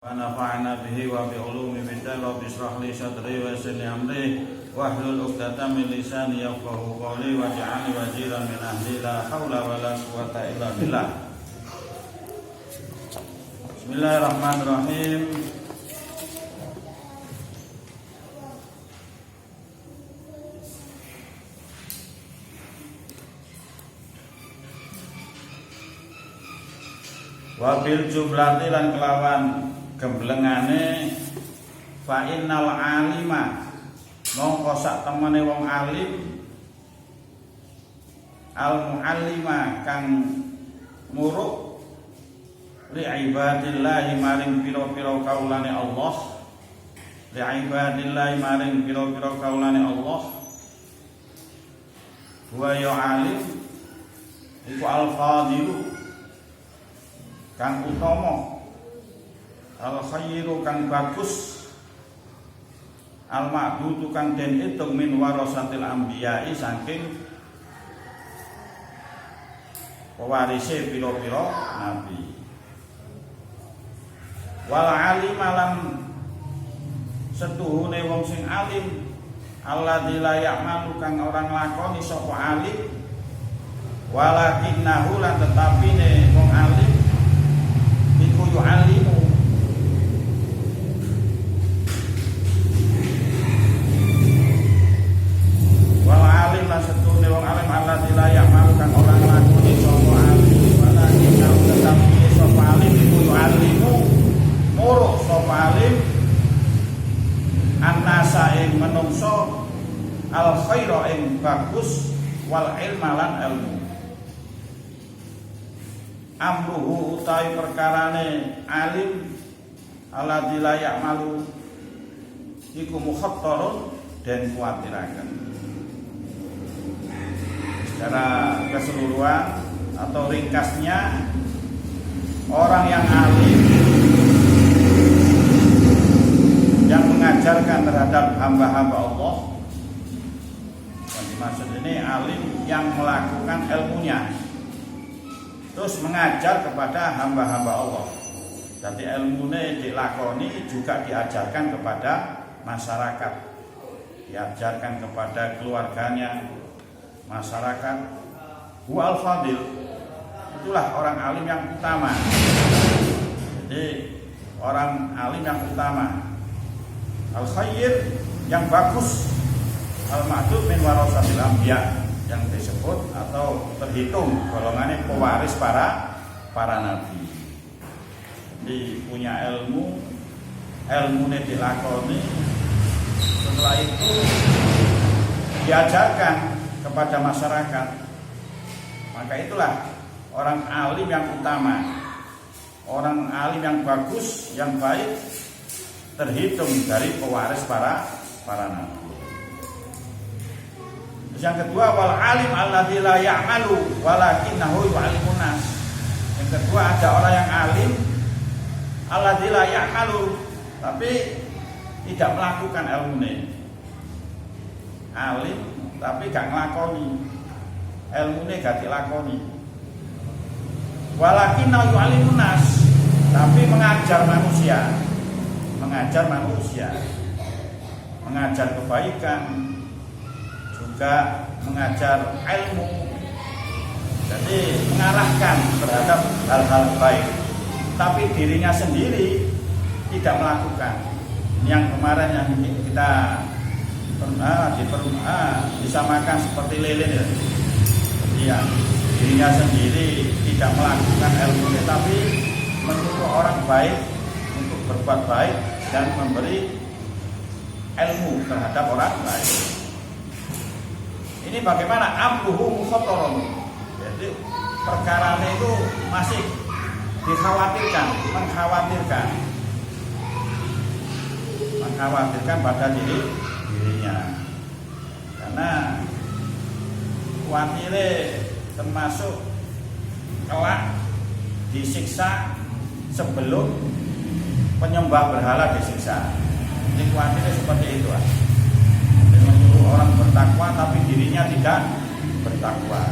Wa nafa'na bihi wa bi ulumi billahi rabbi ishrah li sadri wa yassir li amri wahlul 'uqdatam min lisani yafqahu qawli waj'alni waziran min ahli la haula wa la quwwata illa billah. Bismillahirrahmanirrahim. Wa bil jumlati lan kelawan gemblengane fa innal alima mongko sak temene wong alim al muallima kang muruk li ibadillahi maring pira-pira kaulane Allah li ibadillahi maring pira-pira kaulane Allah wa ya alim iku al fadilu kang utama al khairu kang bagus al ma'budu kang den itung min warasatil anbiya'i saking pewarise pira-pira nabi wal alim alam setuhune wong sing alim alladzi la ya'malu kang ora nglakoni sapa alim walakinnahu lan tetapine wong alim iku yu'allimu wal alim lan setune wong alim allati la ya'malu kang ora nglakoni sapa alim walakin tetapi sapa alim iku yu'allimu muruk sapa alim annasa ing menungso al khaira ing bagus wal ilma lan ilmu amruhu utawi perkarane alim alladzi la ya'malu iku mukhattarun dan kuatiraken. Secara keseluruhan atau ringkasnya, orang yang alim yang mengajarkan terhadap hamba-hamba Allah, yang dimaksud ini alim yang melakukan ilmunya terus mengajar kepada hamba-hamba Allah. Jadi ilmunya dilakoni juga diajarkan kepada masyarakat, diajarkan kepada keluarganya, masyarakat. Huwal fadil, itulah orang alim yang utama. Jadi orang alim yang utama. Al khair yang bagus, al ma'dud min warasatil anbiya yang disebut atau terhitung golongannya pewaris para nabi. Jadi punya ilmunya dilakoni, setelah itu diajarkan kepada masyarakat. Maka itulah orang alim yang utama, orang alim yang bagus, yang baik, terhitung dari pewaris para nabi. Yang kedua wal alim alladzi la ya'malu walakinnahu yu'allimun nas. Yang kedua ada orang yang alim alladzi la ya'malu tapi tidak melakukan ilmunya. Alim tapi gak nglakoni. Ilmunya gak dilakoni. Walakinnahu yu'allimun nas tapi mengajar manusia. Mengajar kebaikan, juga mengajar ilmu, jadi mengarahkan terhadap hal-hal baik, tapi dirinya sendiri tidak melakukan. Yang kemarin yang kita disamakan seperti lilin ya. Jadi dirinya sendiri tidak melakukan ilmu, tapi menyuruh orang baik untuk berbuat baik dan memberi ilmu terhadap orang baik. Ini bagaimana amruhu mukhattarun. Jadi perkara itu masih mengkhawatirkan pada dirinya. Karena khawatirnya termasuk kelak disiksa sebelum penyembah berhala disiksa. Ini khawatirnya seperti itu. Orang bertakwa tapi dirinya tidak bertakwa.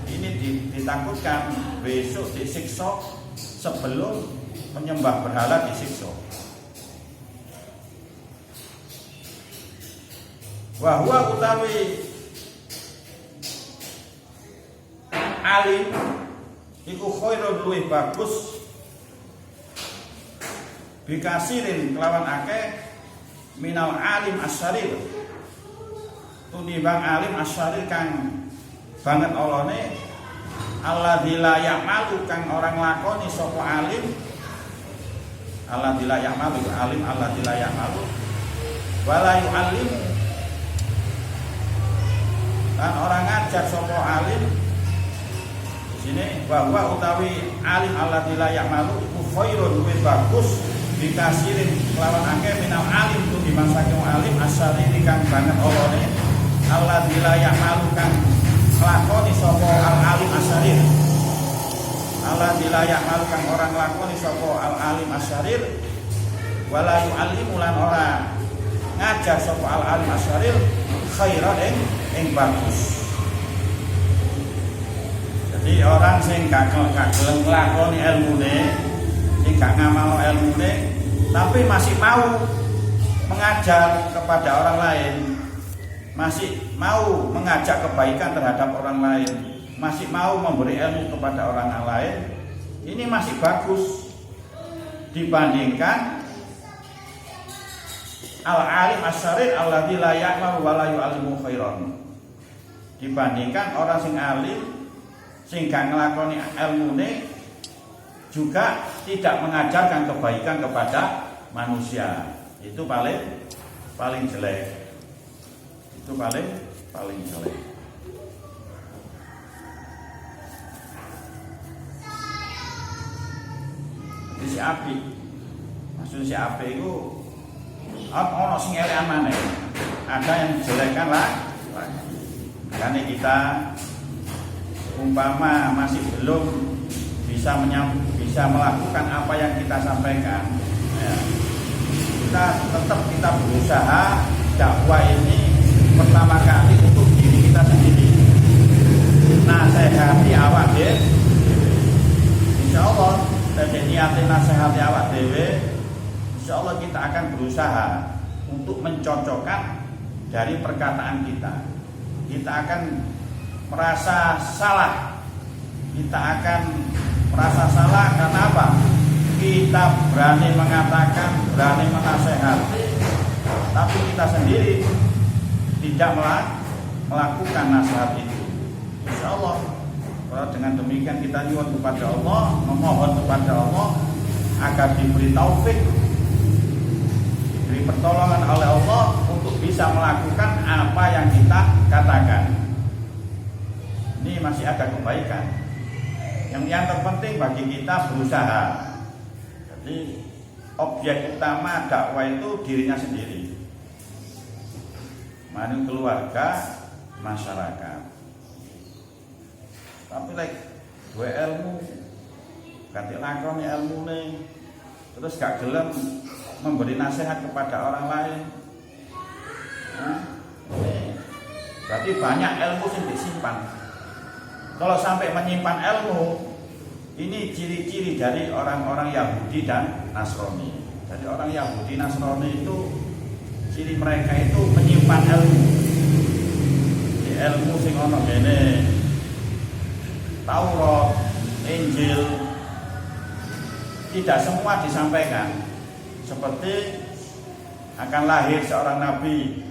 Ini ditakutkan besok disiksa sebelum menyembah berhala disiksa. Wa huwa utawi alim iku khairun luwih bagus bikasirin kelawan akeh minal alim asyarir tunimbang alim asyarir kang banget olone alladzi la ya'malu kang orang lakoni sapa alim alladzi la ya'malu alim alladzi la ya'malu wala yu'allim kan orang ngajar sapa alim di sini bahwa utawi alim alladzi la ya'malu khairun luwih bagus dikasirin kelawan akeh minal alim tu dimasaking alim asyari kang banget olone alladzi la ya'malu kang lakoni sapa al alim asyari alladzi la ya'malu kang orang lakoni sapa al alim asyari wala yu'allimu lan ora ngajar sapa al alim asyari khairan ing bagus. Jadi orang sing gak gelem nglakoni ilmune, sing gak ngamal ilmune, tapi masih mau mengajar kepada orang lain, masih mau mengajak kebaikan terhadap orang lain, masih mau memberi ilmu kepada orang lain, ini masih bagus dibandingkan al-alim asyarir alladzi la ya'malu wa la yu'allimu khairan. Dibandingkan orang sing alim sing gak nglakoni ilmune juga tidak mengajarkan kebaikan kepada manusia. Itu paling jelek. Itu paling jelek. Jadi si api, maksud si api itu ono sing elekan maneh. Ada yang dijelekan lah. Makanya kita umpama masih belum bisa melakukan apa yang kita sampaikan, ya, kita berusaha dakwah ini pertama kali untuk diri kita sendiri. Nasihati awak dhewe. Insyaallah dadi niate nasihati awak dhewe, insyaallah kita akan berusaha untuk mencocokkan dari perkataan kita. Kita akan merasa salah. Kita akan merasa salah karena apa? Kita berani mengatakan, berani menasehati, tapi kita sendiri tidak melakukan nasihat itu. Insya Allah, kalau dengan demikian kita nyuwun kepada Allah, memohon kepada Allah agar diberi taufik, diberi pertolongan oleh Allah untuk bisa melakukan apa yang kita katakan. Ini masih ada kebaikan. Yang terpenting bagi kita berusaha. Jadi objek utama dakwah itu dirinya sendiri, mari keluarga, masyarakat. Tapi dua ilmu, ganti lakoni ilmu nih, terus gak gelem memberi nasihat kepada orang lain. Berarti banyak ilmu yang disimpan. Kalau sampai menyimpan ilmu, ini ciri-ciri dari orang-orang Yahudi dan Nasrani. Jadi orang Yahudi Nasrani itu ciri mereka itu menyimpan ilmu. Di ilmu sing ono kene Taurat, Injil, tidak semua disampaikan. Seperti akan lahir seorang nabi,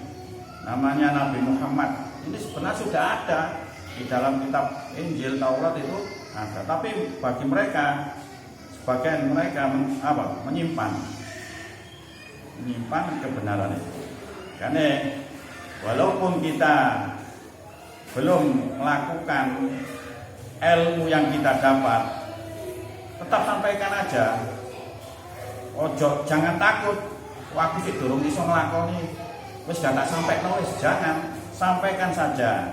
namanya Nabi Muhammad. Ini sebenarnya sudah ada di dalam kitab Injil, Taurat itu ada, tapi bagi mereka, sebagian mereka menyimpan kebenaran itu. Karena walaupun kita belum melakukan ilmu yang kita dapat, tetap sampaikan aja. Ojo, jangan takut. Waktu sih durung iso nglakoni, wis gak tak sampaikno, wis jangan, sampaikan saja.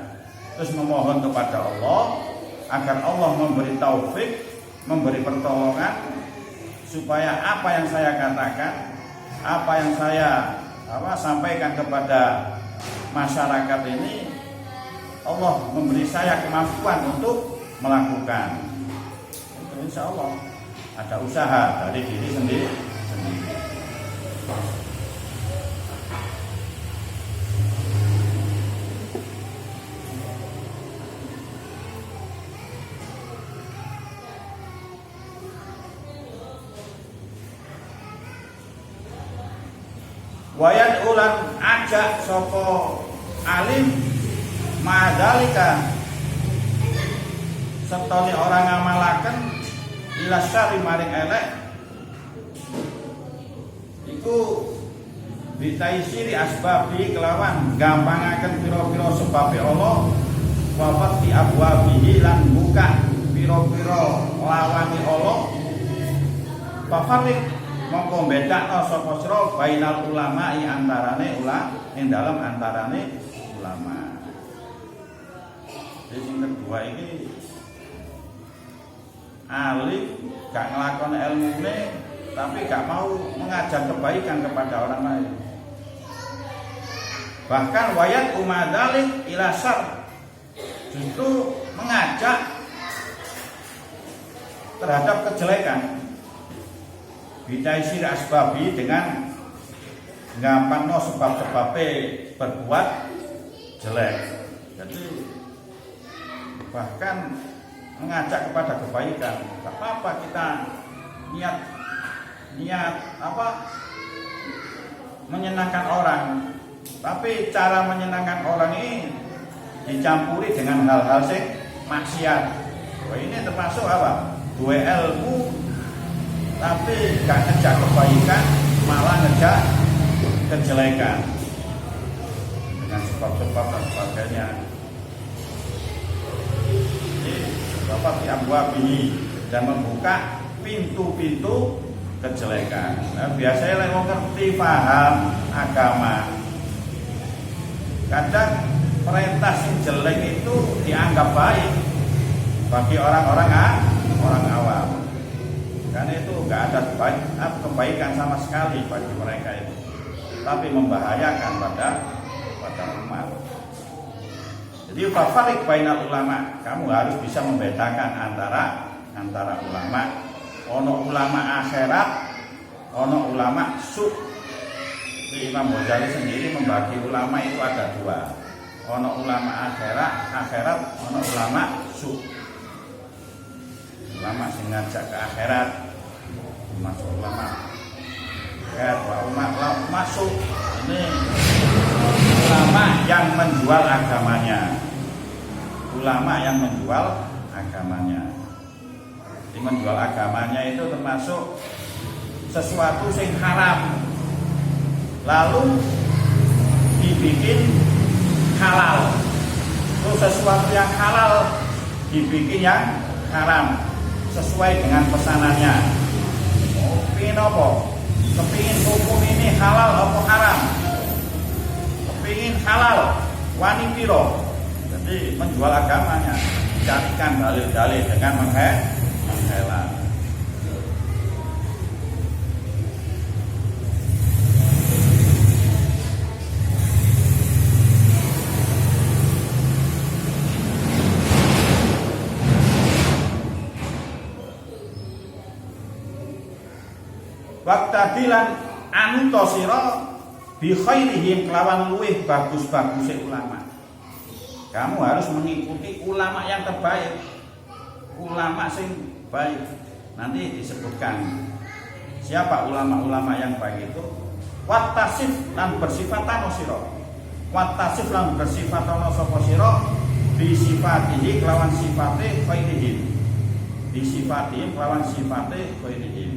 Terus memohon kepada Allah agar Allah memberi taufik, memberi pertolongan supaya apa yang saya katakan, apa yang saya sampaikan kepada masyarakat ini, Allah memberi saya kemampuan untuk melakukan. Itu insya Allah. ada usaha dari diri sendiri. Wayat ulan ajak sopo alim madalika setone orang ngamalaken ila syari maring elek iku bitaisiri asbabi kelawan gampangaken pira-pira sebabe Allah wa fati abwabihi lan buka pira-pira lawane Allah fafarik mongko bedakno sapa sira bainal ulama antarane ing dalem antarane ulama. Jadi yang kedua ini alim gak ngelakoni ilmune tapi gak mau mengajar kebaikan kepada orang lain. Bahkan wayat umadalik ila syarr justru mengajak terhadap kejelekan. Bidaisir asbabi dengan gampangno sebab-sebabnya berbuat jelek. Jadi bahkan mengajak kepada kebaikan. Tak apa kita niat menyenangkan orang, tapi cara menyenangkan orang ini dicampuri dengan hal-hal sing maksiat. Wah, ini termasuk apa? Dua ilmu tapi gak ngejak kebaikan, malah ngejak kejelekan dengan sebab-sebab dan sebagainya. Jadi dapat diambil dan membuka pintu-pintu kejelekan. Nah, biasanya yang mengerti paham agama, kadang perintah yang jelek itu dianggap baik bagi orang-orang awam. Karena itu nggak ada kebaikan sama sekali bagi mereka itu, tapi membahayakan pada umat. Jadi fafarik bainal ulama, kamu harus bisa membedakan antara ulama. Ono ulama akhirat, ono ulama su. Imam Ghazali sendiri membagi ulama itu ada dua. Ono ulama akhirat, ono ulama su. Ulama sing ngajak ke akhirat, masuk ulama masuk ini ulama yang menjual agamanya. Ulama yang menjual agamanya. Jadi menjual agamanya itu termasuk sesuatu yang haram lalu dibikin halal. Terus sesuatu yang halal dibikin yang haram sesuai dengan pesanannya. Kepingin apa? Kepingin hukum ini halal apa haram? Kepingin halal wani piro. Jadi menjual agamanya, carikan dalil-dalil dengan menghela. Waktadilan anuta sira bi khairihim kelawan luwih bagus-baguse ulama. Kamu harus mengikuti ulama yang terbaik. Ulama sing baik. Nanti disebutkan siapa ulama-ulama yang baik itu. Wattasif lan bersifatan sira. Wattasif lan bersifatan sapa sira bi sifatihi kelawan sifate khairihim. Bi sifatihi kelawan sifate khairihim.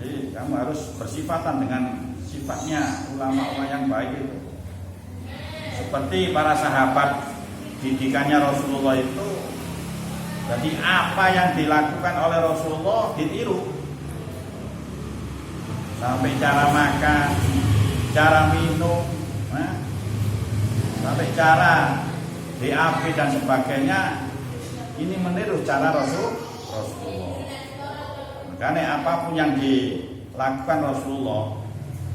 Jadi kamu harus bersifatan dengan sifatnya ulama-ulama yang baik itu. Seperti para sahabat didikannya Rasulullah itu. Jadi apa yang dilakukan oleh Rasulullah ditiru. Sampai cara makan, cara minum, sampai cara BAB dan sebagainya. Ini meniru cara Rasulullah. Makanya apapun yang dilakukan Rasulullah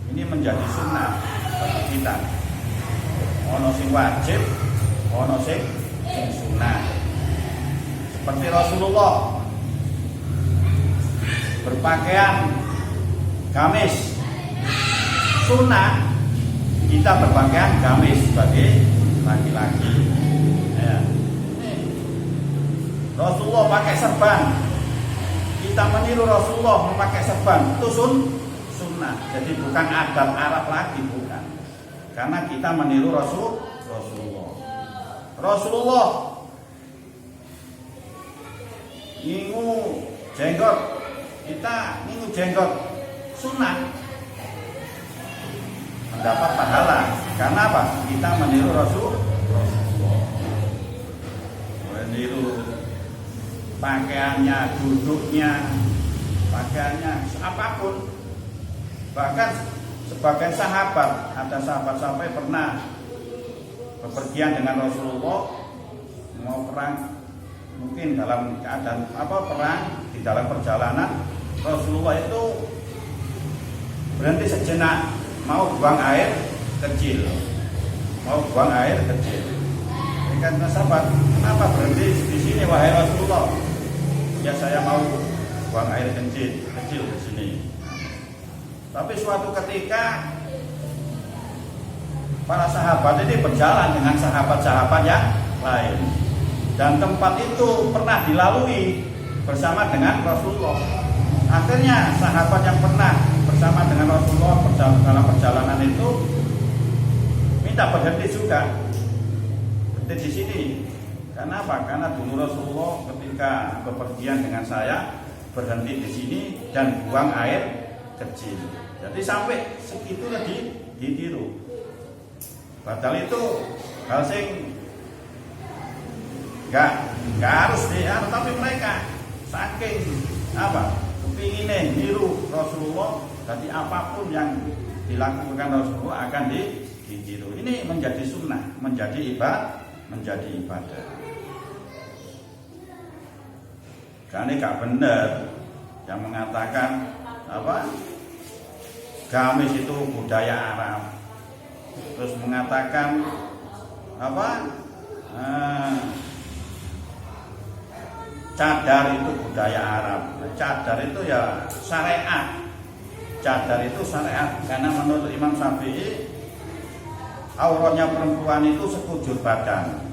ini menjadi sunnah bagi kita. Ono sing wajib, ono sing sunnah. Seperti Rasulullah berpakaian gamis sunnah, kita berpakaian gamis sebagai laki-laki. Ya. Rasulullah pakai serban, kita meniru Rasulullah memakai serban, itu sunnah. Jadi bukan adab Arab lagi, bukan. Karena kita meniru Rasulullah. Rasulullah ngingu jenggot, kita ngingu jenggot sunnah, mendapat pahala. Karena apa? Kita meniru Rasulullah. Meniru pakaiannya, duduknya, pakaiannya, apapun. Bahkan sebagian sahabat, ada sahabat sampai pernah bepergian dengan Rasulullah mau perang, mungkin dalam keadaan perang, di dalam perjalanan Rasulullah itu berhenti sejenak mau buang air kecil. Kan sahabat, kenapa berhenti di sini wahai Rasulullah? Ya saya mau buang air kecil di sini. Tapi suatu ketika para sahabat ini berjalan dengan sahabat-sahabat yang lain, dan tempat itu pernah dilalui bersama dengan Rasulullah. Akhirnya sahabat yang pernah bersama dengan Rasulullah dalam perjalanan itu minta berhenti juga, berhenti di sini. Karena apa? Karena dulu Rasulullah ketika bepergian dengan saya berhenti di sini dan buang air kecil. Jadi sampai segitulah ditiru. Padahal itu hal sing enggak harus dia, tapi mereka saking kepingin niru Rasulullah, jadi apapun yang dilakukan Rasulullah akan ditiru. Ini menjadi sunnah, menjadi ibadah. Karena gak benar yang mengatakan gamis itu budaya Arab, terus mengatakan cadar itu budaya Arab. Cadar itu ya syariat. Karena menurut Imam Syafi'i auratnya perempuan itu sekujur badan.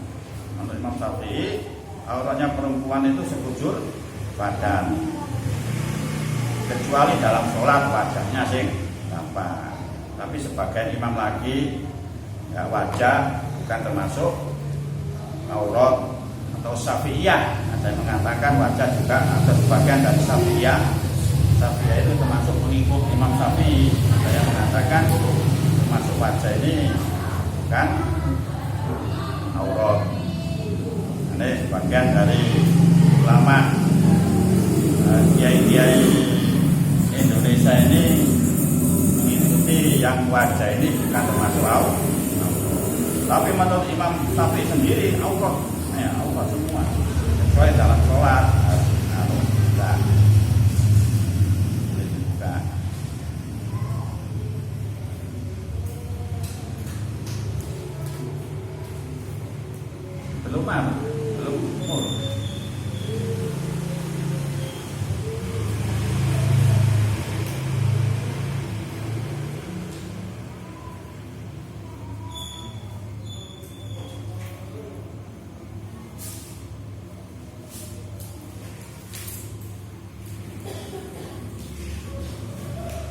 Menurut Imam Syafi'i auratnya perempuan itu sekujur badan, kecuali dalam sholat wajahnya sing tampak. Tapi sebagian imam lagi ya wajah bukan termasuk aurat. Atau Syafi'iyah, ada yang mengatakan wajah juga, ada sebagian dari Syafi'iyah itu termasuk pengikut Imam Syafi'i. Ada yang mengatakan termasuk wajah ini bukan aurat. Ini sebagian dari ulama kiai-kiai Indonesia ini mengikuti yang wajah ini bukan termasuk aurat. Tapi menurut Imam Syafi'i sendiri aurat semua, kecuali dalam sholat buka. Belum umur.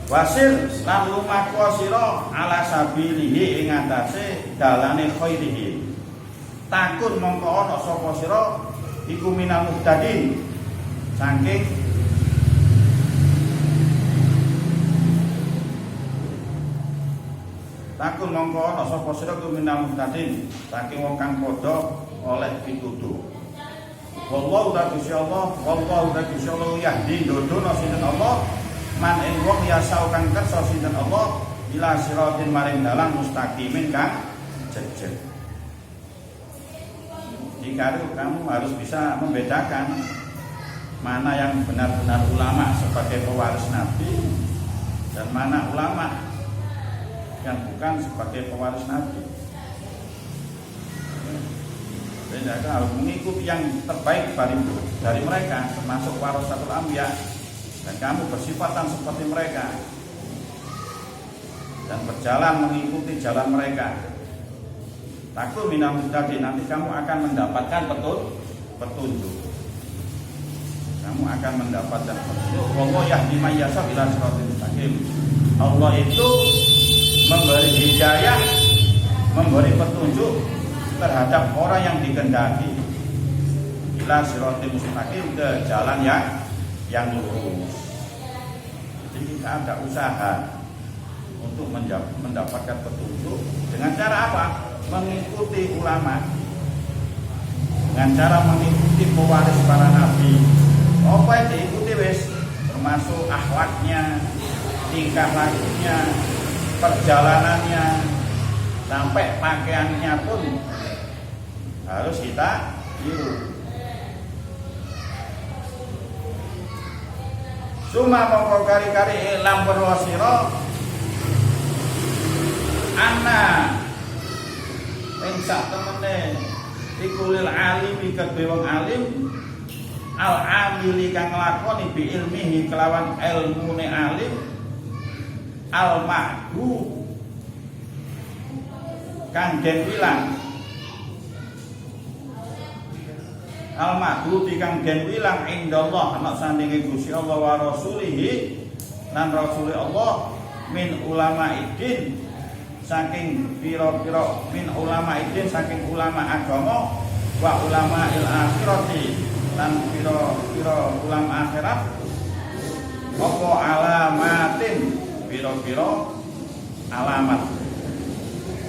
Wasir lan lumakwa sira ala sabilihi ing atase dalane khairihi. Takun mongko ana sapa sira iku minal muhtadin, saking takun mongko ana sapa sira iku minal muhtadin, saking wong kang padha oleh pitutur. Wallahu ta'ala yahdi dodono sinten Allah man ing wong yasau kang kersa sinten Allah ila siratin maring dalan mustaqimin kang jejer. Jika kamu harus bisa membedakan mana yang benar-benar ulama sebagai pewaris Nabi dan mana ulama yang bukan sebagai pewaris Nabi. Jadi harus mengikuti yang terbaik dari mereka, termasuk warasatul anbiya. dan kamu bersifatan seperti mereka dan berjalan mengikuti jalan mereka, takut minal muhtadin, nanti kamu akan mendapatkan petunjuk. Kamu akan mendapatkan petunjuk. Wallahu yahdi may yasha ila siratal mustaqim. Allah itu memberi hidayah, memberi petunjuk terhadap orang yang dikehendaki ila siratal mustaqim, ke jalan yang lurus. Jadi kita ada usaha untuk mendapatkan petunjuk dengan cara apa? Mengikuti ulama, dengan cara mengikuti pewaris para nabi. Apa yang diikuti wis, termasuk akhlaknya, tingkah lakunya, perjalanannya, sampai pakaiannya pun harus kita tiru. Suma mongko kari-kari ilam berwasiro ana ing sak temene iku lil alimi kedhe wong alim al amili kang nglakoni bi ilmihi kelawan ilmune alim al mahdu kang den wilang al mahdu kang den wilang indallah ana sandinge Gusti Allah wa rasulihi lan rasul Allah min ulama idin saking pira-pira min ulama idin saking ulama agama wa ulama il akhirati lan pira-pira ulama akhirat apa alamatin pira-pira alamat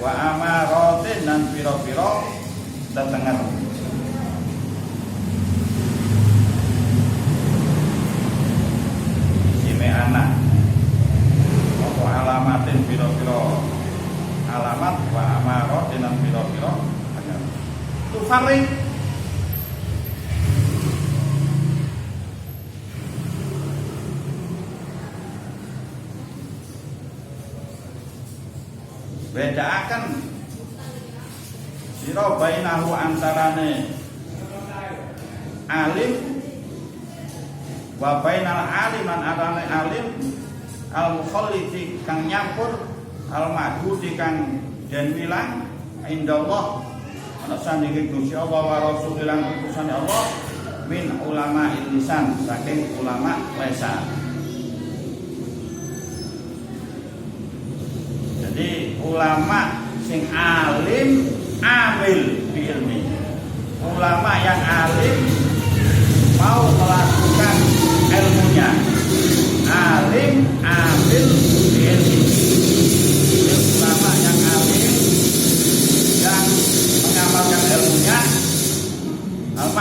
wa amaratin lan pira-pira tetenger. Sime anak apa alamatin pira-pira alamat wa amaratin lan pira-pira tufarik bedakan sira bainahu antarane alim wa bainal alim lan antarane alim al mukhalliti kang nyampur al madhudi kang den wilang indallah ana sandinge Gusti Allah wa rasulillah utusan Allah min ulama lisan saking ulama lisan. Jadi ulama sing alim amil bi ilmi. Ulama yang alim mau melakukan ilmunya. Alim amil bi ilmi. Ulama yang alim yang mengamalkan ilmunya